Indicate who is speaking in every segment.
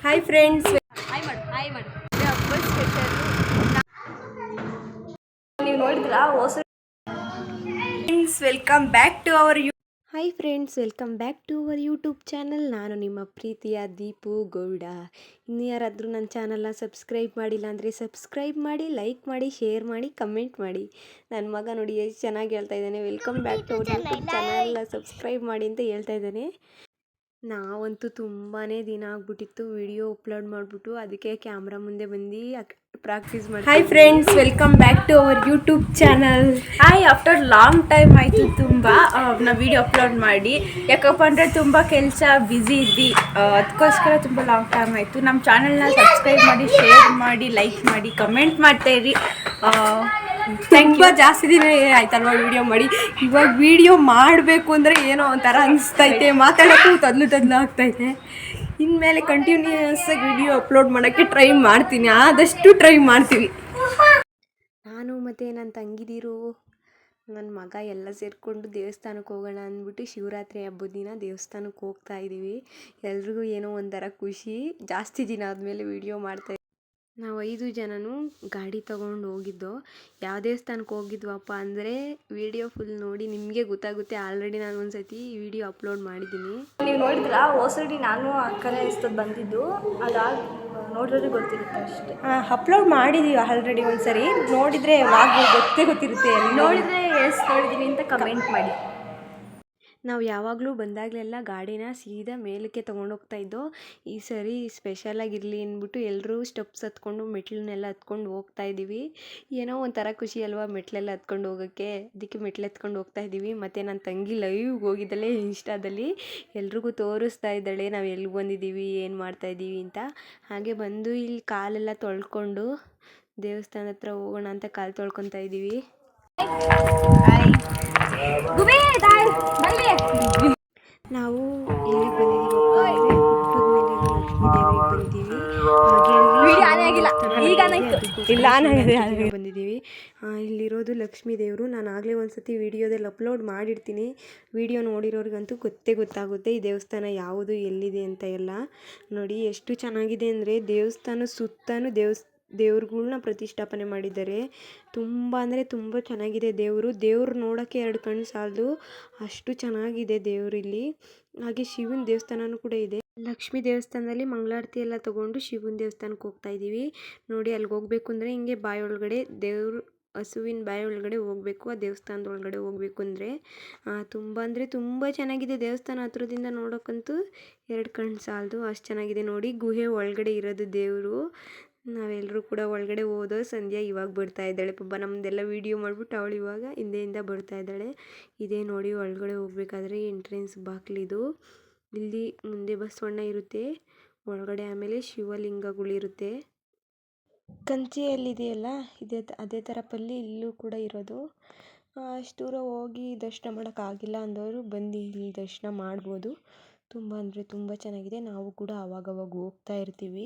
Speaker 1: Hi friends,
Speaker 2: hi ಮಾಡು ಹಬ್ಬದ special
Speaker 1: ನೀವು ನೋಡಿದ್ರಾ ಹೊಸ friends, welcome back to our hi friends, welcome back to our YouTube channel. ನಾನು ನಿಮ್ಮ ಪ್ರೀತಿಯ ದೀಪು ಗೌಡ. ಇನ್ನು ಯಾರಾದರೂ ನನ್ನ ಚಾನಲ್ನ ಸಬ್ಸ್ಕ್ರೈಬ್ ಮಾಡಿಲ್ಲ ಅಂದರೆ ಸಬ್ಸ್ಕ್ರೈಬ್ ಮಾಡಿ, ಲೈಕ್ ಮಾಡಿ, ಶೇರ್ ಮಾಡಿ, ಕಮೆಂಟ್ ಮಾಡಿ. ನನ್ನ ಮಗ ನೋಡಿ ಎಷ್ಟು ಚೆನ್ನಾಗಿ ಹೇಳ್ತಾ ಇದ್ದಾನೆ, welcome back to our YouTube ಚಾನಲ್ನ ಸಬ್ಸ್ಕ್ರೈಬ್ ಮಾಡಿ ಅಂತ ಹೇಳ್ತಾ ಇದ್ದಾನೆ. ನಾವಂತೂ ತುಂಬಾ ದಿನ ಆಗ್ಬಿಟ್ಟಿತ್ತು ವಿಡಿಯೋ ಅಪ್ಲೋಡ್ ಮಾಡಿಬಿಟ್ಟು, ಅದಕ್ಕೆ ಕ್ಯಾಮ್ರಾ ಮುಂದೆ ಬಂದು ಪ್ರಾಕ್ಟೀಸ್ ಮಾಡಿ. Hi friends, welcome back to our YouTube channel.
Speaker 2: Hi, after long time ಆಯಿತು ತುಂಬ ನಾವು ವಿಡಿಯೋ ಅಪ್ಲೋಡ್ ಮಾಡಿ. ಯಾಕಪ್ಪ ಅಂದರೆ ತುಂಬ ಕೆಲಸ ಬ್ಯುಸಿ ಇದ್ವಿ, ಅದಕ್ಕೋಸ್ಕರ ತುಂಬ ಲಾಂಗ್ ಟೈಮ್ ಆಯಿತು. ನಮ್ಮ ಚಾನಲ್ನ ಸಬ್ಸ್ಕ್ರೈಬ್ ಮಾಡಿ, ಶೇರ್ ಮಾಡಿ, ಲೈಕ್ ಮಾಡಿ, ಕಮೆಂಟ್ ಮಾಡ್ತಾಯಿರಿ.
Speaker 1: ತುಂಬ ಜಾಸ್ತಿ ದಿನ ಆಯ್ತಲ್ವ ವಿಡಿಯೋ ಮಾಡಿ. ಇವಾಗ ವಿಡಿಯೋ ಮಾಡಬೇಕು ಅಂದರೆ ಏನೋ ಒಂಥರ ಅನಿಸ್ತೈತೆ, ಮಾತಾಡೋಕ್ಕೂ ತದ್ಲು ಆಗ್ತೈತೆ. ಇನ್ಮೇಲೆ ಕಂಟಿನ್ಯೂಯಸ್ ಆಗಿ ವಿಡಿಯೋ ಅಪ್ಲೋಡ್ ಮಾಡೋಕ್ಕೆ ಟ್ರೈ ಮಾಡ್ತೀನಿ, ಆದಷ್ಟು ಟ್ರೈ ಮಾಡ್ತೀವಿ. ನಾನು ಮತ್ತು ನನ್ನ ತಂಗಿದಿರು, ನನ್ನ ಮಗ ಎಲ್ಲ ಸೇರಿಕೊಂಡು ದೇವಸ್ಥಾನಕ್ಕೆ ಹೋಗೋಣ ಅಂದ್ಬಿಟ್ಟು ಶಿವರಾತ್ರಿ ಹಬ್ಬದ ದಿನ ದೇವಸ್ಥಾನಕ್ಕೆ ಹೋಗ್ತಾ ಇದ್ದೀವಿ. ಎಲ್ರಿಗೂ ಏನೋ ಒಂಥರ ಖುಷಿ, ಜಾಸ್ತಿ ದಿನ ಆದಮೇಲೆ ವಿಡಿಯೋ ಮಾಡ್ತಾ. ನಾವು 5 ಜನನೂ ಗಾಡಿ ತೊಗೊಂಡು ಹೋಗಿದ್ದೋ. ಯಾವ ದೇವಸ್ಥಾನಕ್ಕೆ ಹೋಗಿದ್ವಪ್ಪ ಅಂದರೆ ವಿಡಿಯೋ ಫುಲ್ ನೋಡಿ ನಿಮಗೆ ಗೊತ್ತಾಗುತ್ತೆ. ಆಲ್ರೆಡಿ ನಾನು ಒಂದು ಸತಿ ವಿಡಿಯೋ ಅಪ್ಲೋಡ್ ಮಾಡಿದ್ದೀನಿ.
Speaker 2: ನೀವು ನೋಡಿದ್ರಾ ಹೊಸಡಿ ನಾನು ಅಕ್ಕನೇ ಇಷ್ಟೊತ್ತು ಬಂದಿದ್ದು, ಅದಾಗಿ ನೋಡಿದ್ರೆ ಗೊತ್ತಿರುತ್ತೆ ಅಷ್ಟೇ.
Speaker 1: ಅಪ್ಲೋಡ್ ಮಾಡಿದ್ದೀವಿ ಆಲ್ರೆಡಿ ಒಂದು ಸರಿ, ನೋಡಿದರೆ ಗೊತ್ತಿರುತ್ತೆ.
Speaker 2: ನೋಡಿದರೆ ಎಷ್ಟು ನೋಡಿದ್ದೀನಿ ಅಂತ ಕಮೆಂಟ್ ಮಾಡಿ.
Speaker 1: ನಾವು ಯಾವಾಗಲೂ ಬಂದಾಗಲೆಲ್ಲ ಗಾಡಿನ ಸೀದಾ ಮೇಲಕ್ಕೆ ತೊಗೊಂಡೋಗ್ತಾ ಇದ್ದೋ. ಈ ಸರಿ ಸ್ಪೆಷಲಾಗಿರಲಿ ಅಂದ್ಬಿಟ್ಟು ಎಲ್ಲರೂ ಸ್ಟೆಪ್ಸ್ ಹತ್ಕೊಂಡು ಮೆಟ್ಲನ್ನೆಲ್ಲ ಹತ್ಕೊಂಡು ಹೋಗ್ತಾ ಇದ್ದೀವಿ. ಏನೋ ಒಂಥರ ಖುಷಿ ಅಲ್ವಾ ಮೆಟ್ಲೆಲ್ಲ ಹತ್ಕೊಂಡು ಹೋಗೋಕ್ಕೆ, ಅದಕ್ಕೆ ಮೆಟ್ಲು ಹತ್ಕೊಂಡು ಹೋಗ್ತಾ ಇದ್ದೀವಿ. ಮತ್ತು ನನ್ನ ತಂಗಿ ಲೈವ್ ಹೋಗಿದ್ದಾಳೆ ಇನ್ಸ್ಟಾದಲ್ಲಿ, ಎಲ್ರಿಗೂ ತೋರಿಸ್ತಾ ಇದ್ದಾಳೆ ನಾವು ಎಲ್ಲಿಗೆ ಬಂದಿದ್ದೀವಿ, ಏನು ಮಾಡ್ತಾಯಿದ್ದೀವಿ ಅಂತ. ಹಾಗೆ ಬಂದು ಇಲ್ಲಿ ಕಾಲೆಲ್ಲ ತೊಳ್ಕೊಂಡು ದೇವಸ್ಥಾನದ ಹತ್ರ ಹೋಗೋಣ ಅಂತ ಕಾಲು ತೊಳ್ಕೊತಾ ಇದ್ದೀವಿ. ನಾವು ಎಲ್ಲಿಗೆ ಬಂದಿದ್ದೀವಿ ಬಂದಿದ್ದೀವಿ. ಇಲ್ಲಿರೋದು ಲಕ್ಷ್ಮೀ ದೇವರು. ನಾನು ಆಗಲೇ ಒಂದು ಸತಿ ವಿಡಿಯೋದಲ್ಲಿ ಅಪ್ಲೋಡ್ ಮಾಡಿರ್ತೀನಿ. ವಿಡಿಯೋ ನೋಡಿರೋರಿಗಂತೂ ಗೊತ್ತಾಗುತ್ತೆ ಈ ದೇವಸ್ಥಾನ ಯಾವುದು, ಎಲ್ಲಿದೆ ಅಂತ ಎಲ್ಲ. ನೋಡಿ ಎಷ್ಟು ಚೆನ್ನಾಗಿದೆ ಅಂದರೆ ದೇವಸ್ಥಾನ ಸುತ್ತಲೂ ದೇವ್ರುಗಳ್ನ ಪ್ರತಿಷ್ಠಾಪನೆ ಮಾಡಿದ್ದಾರೆ. ತುಂಬ ಅಂದರೆ ತುಂಬ ಚೆನ್ನಾಗಿದೆ ದೇವರು ನೋಡೋಕ್ಕೆ 2 ಕಣ್ಣು ಸಾಲದು, ಅಷ್ಟು ಚೆನ್ನಾಗಿದೆ ದೇವರಿಲ್ಲಿ. ಹಾಗೆ ಶಿವನ ದೇವಸ್ಥಾನನೂ ಕೂಡ ಇದೆ. ಲಕ್ಷ್ಮೀ ದೇವಸ್ಥಾನದಲ್ಲಿ ಮಂಗಳಾರತಿ ಎಲ್ಲ ತೊಗೊಂಡು ಶಿವನ ದೇವಸ್ಥಾನಕ್ಕೆ ಹೋಗ್ತಾ ಇದ್ದೀವಿ. ನೋಡಿ ಅಲ್ಲಿಗೆ ಹೋಗ್ಬೇಕು ಅಂದರೆ ಹಿಂಗೆ ಬಾಯಿ ಒಳಗಡೆ ದೇವರು, ಹಸುವಿನ ಬಾಯಿ ಒಳಗಡೆ ಹೋಗಬೇಕು. ಆ ದೇವಸ್ಥಾನದ ಒಳಗಡೆ ಹೋಗಬೇಕು ಅಂದರೆ ತುಂಬ ಅಂದರೆ ತುಂಬ ಚೆನ್ನಾಗಿದೆ ದೇವಸ್ಥಾನ. ಹತ್ರದಿಂದ ನೋಡೋಕ್ಕಂತೂ 2 ಕಣ್ಣು ಸಾಲದು, ಅಷ್ಟು ಚೆನ್ನಾಗಿದೆ. ನೋಡಿ ಗುಹೆ ಒಳಗಡೆ ಇರೋದು ದೇವರು. ನಾವೆಲ್ಲರೂ ಕೂಡ ಒಳಗಡೆ ಹೋದೋ. ಸಂಧ್ಯಾ ಇವಾಗ ಬರ್ತಾ ಇದ್ದಾಳೆ, ಪಾಪ ನಮ್ಮದೆಲ್ಲ ವೀಡಿಯೋ ಮಾಡಿಬಿಟ್ಟು ಅವಳು ಇವಾಗ ಹಿಂದೆಯಿಂದ ಬರ್ತಾ ಇದ್ದಾಳೆ. ಇದೇ ನೋಡಿ ಒಳಗಡೆ ಹೋಗ್ಬೇಕಾದ್ರೆ ಎಂಟ್ರೆನ್ಸ್ ಬಾಗಿಲಿದು. ಇಲ್ಲಿ ಮುಂದೆ ಬಸವಣ್ಣ ಇರುತ್ತೆ ಒಳಗಡೆ, ಆಮೇಲೆ ಶಿವಲಿಂಗಗಳಿರುತ್ತೆ. ಕಂಚಿಯಲ್ಲಿದೆಯಲ್ಲ ಅದೇ ಥರ ಪಲ್ಲಿ ಇಲ್ಲೂ ಕೂಡ ಇರೋದು. ಅಷ್ಟು ದೂರ ಹೋಗಿ ದರ್ಶನ ಮಾಡೋಕ್ಕಾಗಿಲ್ಲ ಅಂದವರು ಬಂದು ಇಲ್ಲಿ ದರ್ಶನ ಮಾಡ್ಬೋದು. ತುಂಬ ಅಂದರೆ ತುಂಬ ಚೆನ್ನಾಗಿದೆ. ನಾವು ಕೂಡ ಆವಾಗವಾಗ ಹೋಗ್ತಾ ಇರ್ತೀವಿ.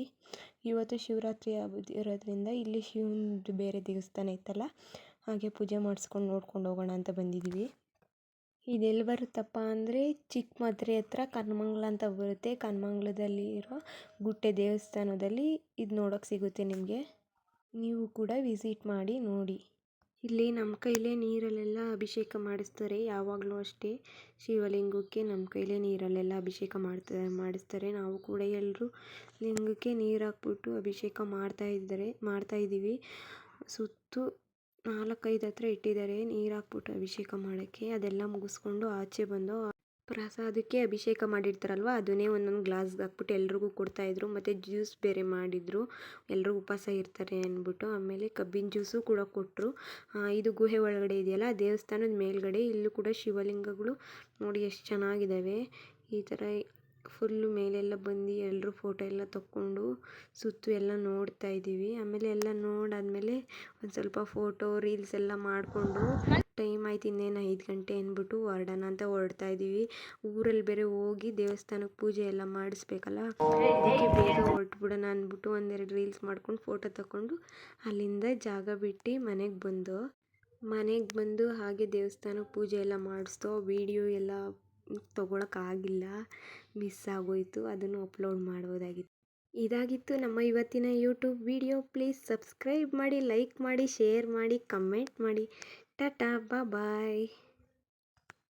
Speaker 1: ಇವತ್ತು ಶಿವರಾತ್ರಿ ಹಬ್ಬದ ಇರೋದ್ರಿಂದ ಇಲ್ಲಿ ಶಿವನದು ಬೇರೆ ದೇವಸ್ಥಾನ ಇತ್ತಲ್ಲ, ಹಾಗೆ ಪೂಜೆ ಮಾಡಿಸ್ಕೊಂಡು ನೋಡ್ಕೊಂಡು ಹೋಗೋಣ ಅಂತ ಬಂದಿದ್ದೀವಿ. ಇದೆಲ್ಲಿ ಬರುತ್ತಪ್ಪ ಅಂದರೆ ಚಿಕ್ಕಮದ್ರೆ ಹತ್ರ ಕನ್ನಮಂಗಲ ಅಂತ ಬರುತ್ತೆ. ಕನ್ನಮಂಗಲದಲ್ಲಿ ಇರೋ ಗುಟ್ಟೆ ದೇವಸ್ಥಾನದಲ್ಲಿ ಇದು ನೋಡೋಕ್ಕೆ ಸಿಗುತ್ತೆ ನಿಮಗೆ. ನೀವು ಕೂಡ ವಿಸಿಟ್ ಮಾಡಿ ನೋಡಿ. ಇಲ್ಲಿ ನಮ್ಮ ಕೈಲೇ ನೀರಲ್ಲೆಲ್ಲ ಅಭಿಷೇಕ ಮಾಡಿಸ್ತಾರೆ. ಯಾವಾಗಲೂ ಅಷ್ಟೇ ಶಿವಲಿಂಗಕ್ಕೆ ನಮ್ಮ ಕೈಲೇ ನೀರಲ್ಲೆಲ್ಲ ಅಭಿಷೇಕ ಮಾಡಿಸ್ತಾರೆ. ನಾವು ಕೂಡ ಎಲ್ಲರೂ ಲಿಂಗಕ್ಕೆ ನೀರು ಹಾಕ್ಬಿಟ್ಟು ಅಭಿಷೇಕ ಮಾಡ್ತಾಯಿದ್ದೀವಿ. ಸುತ್ತು 4-5 ಹತ್ರ ಇಟ್ಟಿದ್ದಾರೆ ನೀರು ಹಾಕ್ಬಿಟ್ಟು ಅಭಿಷೇಕ ಮಾಡೋಕ್ಕೆ. ಅದೆಲ್ಲ ಮುಗಿಸ್ಕೊಂಡು ಆಚೆ ಬಂದು ಪ್ರಸಾದಕ್ಕೆ ಅಭಿಷೇಕ ಮಾಡಿರ್ತಾರಲ್ವ, ಅದನ್ನೇ ಒಂದೊಂದು ಗ್ಲಾಸ್ಗೆ ಹಾಕ್ಬಿಟ್ಟು ಎಲ್ರಿಗೂ ಕೊಡ್ತಾಯಿದ್ರು. ಮತ್ತು ಜ್ಯೂಸ್ ಬೇರೆ ಮಾಡಿದರು, ಎಲ್ಲರೂ ಉಪವಾಸ ಇರ್ತಾರೆ ಅಂದ್ಬಿಟ್ಟು. ಆಮೇಲೆ ಕಬ್ಬಿನ ಜ್ಯೂಸು ಕೂಡ ಕೊಟ್ಟರು. ಇದು ಗುಹೆ ಒಳಗಡೆ ಇದೆಯಲ್ಲ ದೇವಸ್ಥಾನದ ಮೇಲ್ಗಡೆ, ಇಲ್ಲೂ ಕೂಡ ಶಿವಲಿಂಗಗಳು ನೋಡಿ ಎಷ್ಟು ಚೆನ್ನಾಗಿದ್ದಾವೆ. ಈ ಥರ ಫುಲ್ಲು ಮೇಲೆಲ್ಲ ಬಂದು ಎಲ್ಲರೂ ಫೋಟೋ ಎಲ್ಲ ತಕ್ಕೊಂಡು ಸುತ್ತು ಎಲ್ಲ ನೋಡ್ತಾ ಇದ್ದೀವಿ. ಆಮೇಲೆ ಎಲ್ಲ ನೋಡಾದ್ಮೇಲೆ ಒಂದು ಸ್ವಲ್ಪ ಫೋಟೋ ರೀಲ್ಸ್ ಎಲ್ಲ ಮಾಡಿಕೊಂಡು ಟೈಮ್ ಆಯ್ತು, ಇನ್ನೇನು 5 ಗಂಟೆ ಅಂದ್ಬಿಟ್ಟು ಹೊರಡೋಣ ಅಂತ ಹೊರಡ್ತಾ ಇದ್ದೀವಿ. ಊರಲ್ಲಿ ಬೇರೆ ಹೋಗಿ ದೇವಸ್ಥಾನಕ್ಕೆ ಪೂಜೆ ಎಲ್ಲ ಮಾಡಿಸ್ಬೇಕಲ್ಲ, ಅದಕ್ಕೆ ಬೇಗ ಹೊರಟ್ಬಿಡೋಣ ಅಂದ್ಬಿಟ್ಟು 1-2 ರೀಲ್ಸ್ ಮಾಡ್ಕೊಂಡು ಫೋಟೋ ತಗೊಂಡು ಅಲ್ಲಿಂದ ಜಾಗ ಬಿಟ್ಟು ಮನೆಗೆ ಬಂದು ಹಾಗೆ ದೇವಸ್ಥಾನಕ್ಕೆ ಪೂಜೆ ಎಲ್ಲ ಮಾಡಿಸ್ತೋ. ವೀಡಿಯೋ ಎಲ್ಲ ತೊಗೊಳಕ್ಕಾಗಿಲ್ಲ, ಮಿಸ್ ಆಗೋಯಿತು, ಅದನ್ನು ಅಪ್ಲೋಡ್ ಮಾಡ್ಬೋದಾಗಿತ್ತು. ಇದಾಗಿತ್ತು ನಮ್ಮ ಇವತ್ತಿನ ಯೂಟ್ಯೂಬ್ ವಿಡಿಯೋ. ಪ್ಲೀಸ್ ಸಬ್ಸ್ಕ್ರೈಬ್ ಮಾಡಿ, ಲೈಕ್ ಮಾಡಿ, ಶೇರ್ ಮಾಡಿ, ಕಮೆಂಟ್ ಮಾಡಿ. ಟಾಟಾ ಬಾಯ್.